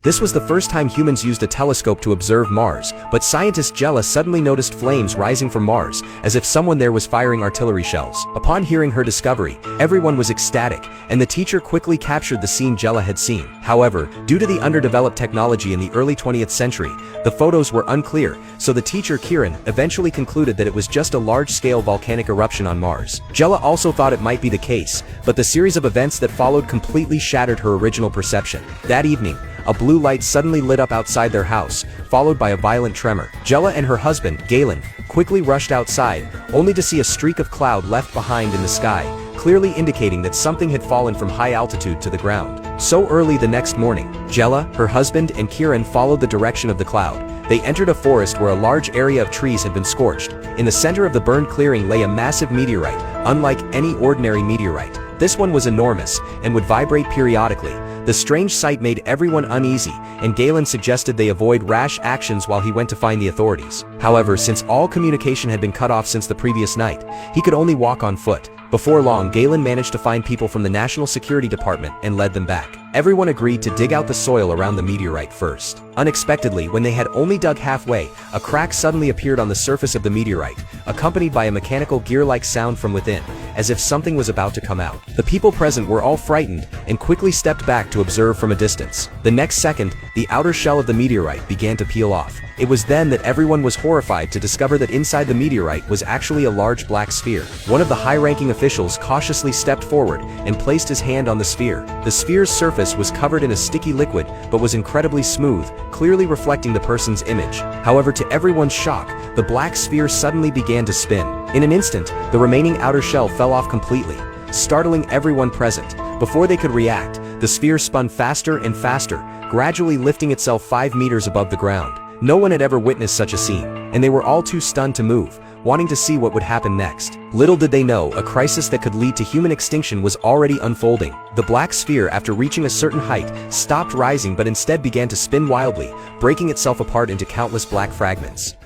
This was the first time humans used a telescope to observe Mars, but scientist Jella suddenly noticed flames rising from Mars, as if someone there was firing artillery shells. Upon hearing her discovery, everyone was ecstatic, and the teacher quickly captured the scene Jella had seen. However, due to the underdeveloped technology in the early 20th century, the photos were unclear, so the teacher Kieran eventually concluded that it was just a large-scale volcanic eruption on Mars. Jella also thought it might be the case, but the series of events that followed completely shattered her original perception. That evening, a blue light suddenly lit up outside their house, followed by a violent tremor. Jella and her husband, Galen, quickly rushed outside, only to see a streak of cloud left behind in the sky, clearly indicating that something had fallen from high altitude to the ground. So early the next morning, Jella, her husband, and Kieran followed the direction of the cloud. They entered a forest where a large area of trees had been scorched. In the center of the burned clearing lay a massive meteorite, unlike any ordinary meteorite. This one was enormous, and would vibrate periodically. The strange sight made everyone uneasy, and Galen suggested they avoid rash actions while he went to find the authorities. However, since all communication had been cut off since the previous night, he could only walk on foot. Before long, Galen managed to find people from the National Security Department and led them back. Everyone agreed to dig out the soil around the meteorite first. Unexpectedly, when they had only dug halfway, a crack suddenly appeared on the surface of the meteorite, accompanied by a mechanical gear-like sound from within, as if something was about to come out. The people present were all frightened and quickly stepped back to observe from a distance. The next second, the outer shell of the meteorite began to peel off. It was then that everyone was horrified to discover that inside the meteorite was actually a large black sphere. One of the high-ranking officials cautiously stepped forward and placed his hand on the sphere. The sphere's surface was covered in a sticky liquid, but was incredibly smooth, clearly reflecting the person's image. However, to everyone's shock, the black sphere suddenly began to spin. In an instant, the remaining outer shell fell off completely, startling everyone present. Before they could react, the sphere spun faster and faster, gradually lifting itself 5 meters above the ground. No one had ever witnessed such a scene, and they were all too stunned to move, wanting to see what would happen next. Little did they know, a crisis that could lead to human extinction was already unfolding. The black sphere, after reaching a certain height, stopped rising but instead began to spin wildly, breaking itself apart into countless black fragments.